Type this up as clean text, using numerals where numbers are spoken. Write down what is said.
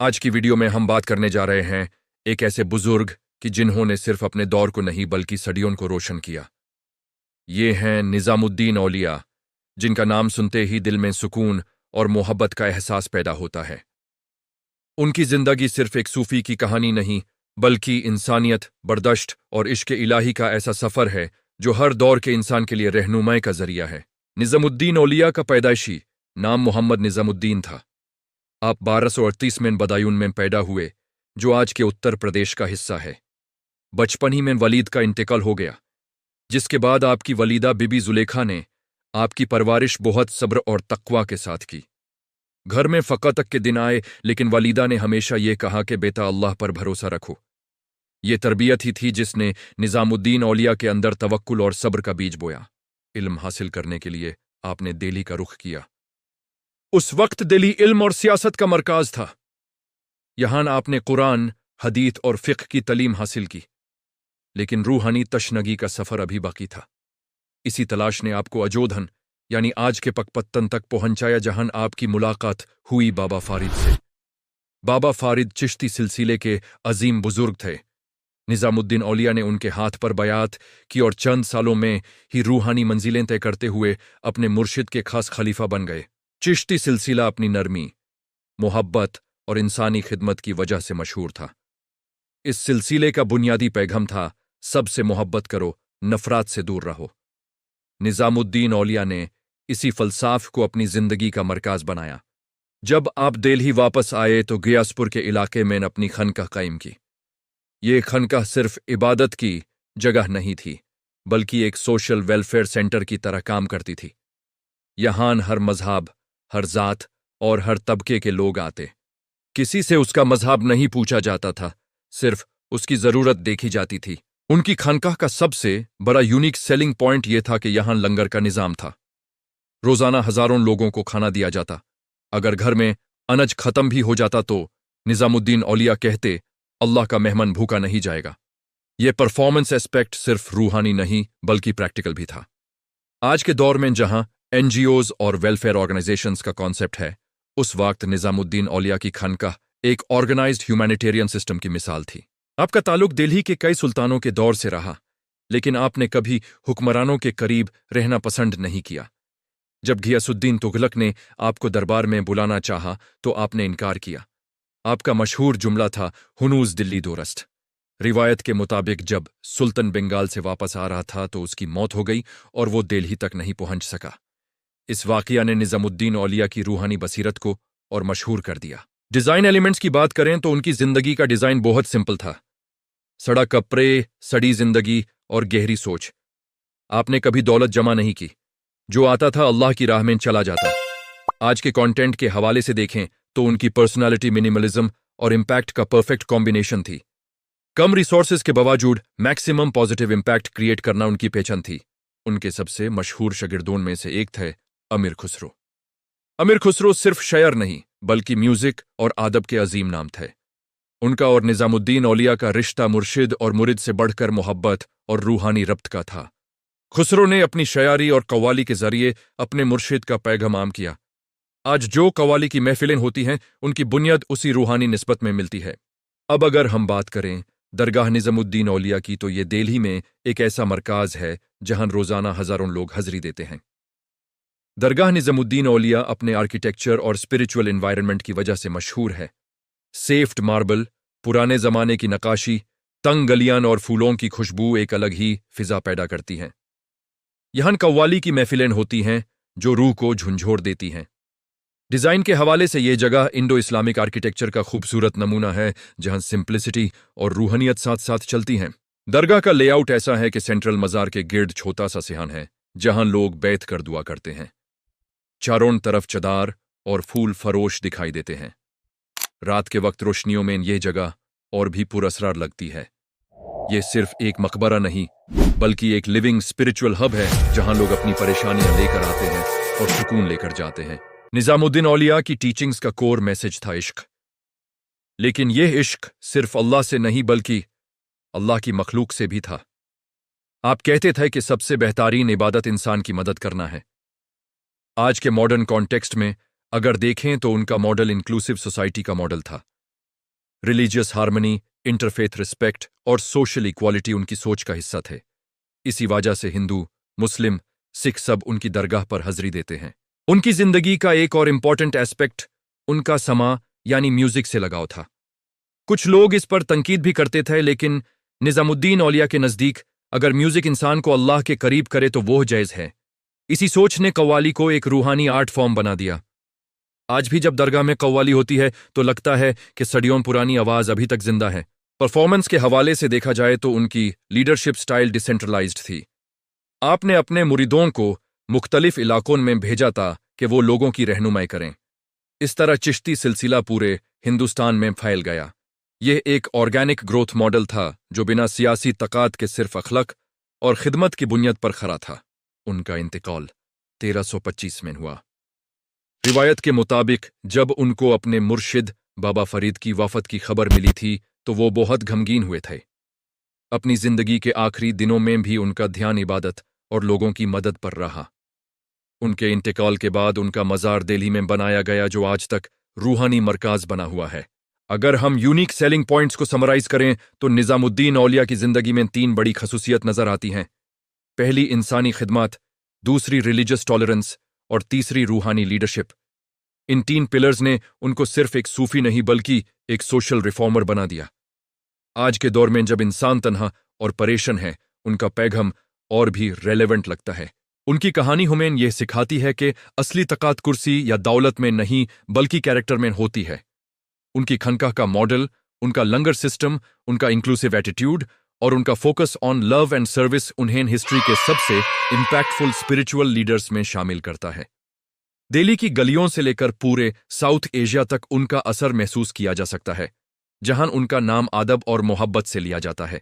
आज की वीडियो में हम बात करने जा रहे हैं एक ऐसे बुजुर्ग कि जिन्होंने सिर्फ अपने दौर को नहीं बल्कि सदियों को रोशन किया। ये हैं निजामुद्दीन औलिया, जिनका नाम सुनते ही दिल में सुकून और मोहब्बत का एहसास पैदा होता है। उनकी जिंदगी सिर्फ एक सूफी की कहानी नहीं बल्कि इंसानियत, बर्दाश्त और इश्क इलाही का ऐसा सफर है जो हर दौर के इंसान के लिए रहनुमाई का जरिया है। निजामुद्दीन औलिया का पैदाइशी नाम मोहम्मद निजामुद्दीन था। आप 1238 में बदायून में पैदा हुए, जो आज के उत्तर प्रदेश का हिस्सा है। बचपन ही में वलीद का इंतकाल हो गया, जिसके बाद आपकी वलीदा बीबी जुलेखा ने आपकी परवरिश बहुत सब्र और तकवा के साथ की। घर में फ़क़ा तक के दिन आए, लेकिन वलीदा ने हमेशा ये कहा कि बेटा अल्लाह पर भरोसा रखो। ये तरबियत ही थी जिसने निजामुद्दीन औलिया के अंदर तवक्कुल और सब्र का बीज बोया। इल्म हासिल करने के लिए आपने दिल्ली का रुख किया। उस वक्त दिल्ली इल्म और सियासत का मरकाज था। यहां आपने कुरान, हदीत और फ़िक़्ह की तलीम हासिल की, लेकिन रूहानी तशनगी का सफ़र अभी बाकी था। इसी तलाश ने आपको अजोधन यानी आज के पकपत्तन तक पहुंचाया, जहां आपकी मुलाकात हुई बाबा फारिद से। बाबा फारिद चिश्ती सिलसिले के अजीम बुजुर्ग थे। निजामुद्दीन औलिया ने उनके हाथ पर बयात की और चंद सालों में ही रूहानी मंजिलें तय करते हुए अपने मुर्शिद के खास खलीफा बन गए। चिश्ती सिलसिला अपनी नरमी, मोहब्बत और इंसानी खिदमत की वजह से मशहूर था। इस सिलसिले का बुनियादी पैगाम था, सबसे मोहब्बत करो, नफरत से दूर रहो। निजामुद्दीन औलिया ने इसी फलसाफ को अपनी जिंदगी का मरकाज बनाया। जब आप दिल्ली वापस आए तो गियासपुर के इलाके में अपनी खनकाह कायम की। ये खनकाह सिर्फ इबादत की जगह नहीं थी, बल्कि एक सोशल वेलफेयर सेंटर की तरह काम करती थी। यहां हर मजहब, हर जात और हर तबके के लोग आते। किसी से उसका मजहब नहीं पूछा जाता था, सिर्फ उसकी जरूरत देखी जाती थी। उनकी खानकाह का सबसे बड़ा यूनिक सेलिंग पॉइंट यह था कि यहां लंगर का निजाम था। रोजाना हजारों लोगों को खाना दिया जाता। अगर घर में अनाज खत्म भी हो जाता तो निजामुद्दीन औलिया कहते, अल्लाह का मेहमान भूखा नहीं जाएगा। यह परफॉर्मेंस एस्पेक्ट सिर्फ रूहानी नहीं बल्कि प्रैक्टिकल भी था। आज के दौर में जहां एनजीओज और वेलफेयर ऑर्गेनाइजेशंस का कॉन्सेप्ट है, उस वक्त निजामुद्दीन औलिया की खानकाह एक ऑर्गेनाइज्ड ह्यूमैनिटेरियन सिस्टम की मिसाल थी। आपका ताल्लुक दिल्ली के कई सुल्तानों के दौर से रहा, लेकिन आपने कभी हुक्मरानों के करीब रहना पसंद नहीं किया। जब घियासुद्दीन तुगलक ने आपको दरबार में बुलाना चाहा तो आपने इनकार किया। आपका मशहूर जुमला था, हुनूज दिल्ली दोरस्त। रिवायत के मुताबिक जब सुल्तान बंगाल से वापस आ रहा था तो उसकी मौत हो गई और वो दिल्ली तक नहीं पहुंच सका। इस वाकया ने निजामुद्दीन औलिया की रूहानी बसीरत को और मशहूर कर दिया। डिजाइन एलिमेंट्स की बात करें तो उनकी जिंदगी का डिजाइन बहुत सिंपल था। सड़ा कपड़े, सड़ी जिंदगी और गहरी सोच। आपने कभी दौलत जमा नहीं की, जो आता था अल्लाह की राह में चला जाता। आज के कंटेंट के हवाले से देखें तो उनकी पर्सनालिटी मिनिमलिज्म और इंपैक्ट का परफेक्ट कॉम्बिनेशन थी। कम रिसोर्सेज के बावजूद मैक्सिमम पॉजिटिव इंपैक्ट क्रिएट करना उनकी पहचान थी। उनके सबसे मशहूर शागिर्दों में से एक थे अमीर खुसरो। अमीर खुसरो सिर्फ शायर नहीं बल्कि म्यूजिक और आदब के अजीम नाम थे। उनका और निजामुद्दीन औलिया का रिश्ता मुर्शिद और मुरिद से बढ़कर मोहब्बत और रूहानी रब्त का था। खुसरो ने अपनी शायरी और कव्वाली के जरिए अपने मुर्शिद का पैगाम आम किया। आज जो कव्वाली की महफिलें होती हैं, उनकी बुनियाद उसी रूहानी निस्बत में मिलती है। अब अगर हम बात करें दरगाह निजामुद्दीन औलिया की, तो ये दिल्ली में एक ऐसा मरकाज है जहां रोजाना हजारों लोग हाजिरी देते हैं। दरगाह निजामुद्दीन औलिया अपने आर्किटेक्चर और स्पिरिचुअल एनवायरनमेंट की वजह से मशहूर है। सेफ्ट मार्बल, पुराने जमाने की नक्काशी, तंग गलियां और फूलों की खुशबू एक अलग ही फिजा पैदा करती हैं। यहां कव्वाली की महफिलें होती हैं जो रूह को झंझोर देती हैं। डिजाइन के हवाले से यह जगह इंडो इस्लामिक आर्किटेक्चर का खूबसूरत नमूना है, जहां सिंप्लिसिटी और रूहानियत साथ साथ चलती हैं। दरगाह का लेआउट ऐसा है कि सेंट्रल मजार के गिर्द छोटा सा सिहान है जहां लोग बैठ कर दुआ करते हैं। चारों तरफ चदार और फूल फरोश दिखाई देते हैं। रात के वक्त रोशनियों में यह जगह और भी पुरअसरार लगती है। यह सिर्फ एक मकबरा नहीं बल्कि एक लिविंग स्पिरिचुअल हब है, जहां लोग अपनी परेशानियां लेकर आते हैं और सुकून लेकर जाते हैं। निजामुद्दीन औलिया की टीचिंग्स का कोर मैसेज था इश्क, लेकिन यह इश्क सिर्फ अल्लाह से नहीं बल्कि अल्लाह की मखलूक से भी था। आप कहते थे कि सबसे बेहतरीन इबादत इंसान की मदद करना है। आज के मॉडर्न कॉन्टेक्स्ट में अगर देखें तो उनका मॉडल इंक्लूसिव सोसाइटी का मॉडल था। रिलीजियस हार्मनी, इंटरफेथ रिस्पेक्ट और सोशल इक्वालिटी उनकी सोच का हिस्सा थे। इसी वजह से हिंदू, मुस्लिम, सिख सब उनकी दरगाह पर हाजिरी देते हैं। उनकी जिंदगी का एक और इम्पॉर्टेंट एस्पेक्ट उनका समा यानी म्यूजिक से लगाव था। कुछ लोग इस पर तंकीद भी करते थे, लेकिन निजामुद्दीन औलिया के नज़दीक अगर म्यूजिक इंसान को अल्लाह के करीब करे तो वो जायज़ है। इसी सोच ने कव्वाली को एक रूहानी आर्ट फॉर्म बना दिया। आज भी जब दरगाह में कव्वाली होती है तो लगता है कि सदियों पुरानी आवाज़ अभी तक जिंदा है। परफॉर्मेंस के हवाले से देखा जाए तो उनकी लीडरशिप स्टाइल डिसेंट्रलाइज्ड थी। आपने अपने मुरीदों को मुख्तलिफ इलाकों में भेजा था कि वो लोगों की रहनुमाई करें। इस तरह चिश्ती सिलसिला पूरे हिंदुस्तान में फैल गया। यह एक ऑर्गेनिक ग्रोथ मॉडल था जो बिना सियासी तकात के सिर्फ अखलाक और खिदमत की बुनियाद पर खड़ा था। उनका इंतकाल 1325 में हुआ। रिवायत के मुताबिक जब उनको अपने मुर्शिद बाबा फरीद की वफ़ात की खबर मिली थी तो वो बहुत गमगीन हुए थे। अपनी जिंदगी के आखिरी दिनों में भी उनका ध्यान इबादत और लोगों की मदद पर रहा। उनके इंतकाल के बाद उनका मज़ार दिल्ली में बनाया गया जो आज तक रूहानी मरकाज बना हुआ है। अगर हम यूनिक सेलिंग पॉइंट्स को समराइज करें तो निजामुद्दीन औलिया की जिंदगी में 3 बड़ी खसूसियत नजर आती हैं। पहली इंसानी खिदमत, दूसरी रिलीजियस टॉलरेंस और तीसरी रूहानी लीडरशिप। इन 3 पिलर्स ने उनको सिर्फ एक सूफी नहीं बल्कि एक सोशल रिफॉर्मर बना दिया। आज के दौर में जब इंसान तन्हा और परेशान है, उनका पैगाम और भी रेलेवेंट लगता है। उनकी कहानी हमें यह सिखाती है कि असली तकात कुर्सी या दौलत में नहीं बल्कि कैरेक्टर में होती है। उनकी खनकाह का मॉडल, उनका लंगर सिस्टम, उनका इंक्लूसिव एटीट्यूड और उनका focus on love and service उन्हें हिस्ट्री के सबसे इंपैक्टफुल स्पिरिचुअल लीडर्स में शामिल करता है। दिल्ली की गलियों से लेकर पूरे साउथ एशिया तक उनका असर महसूस किया जा सकता है, जहां उनका नाम अदब और मोहब्बत से लिया जाता है।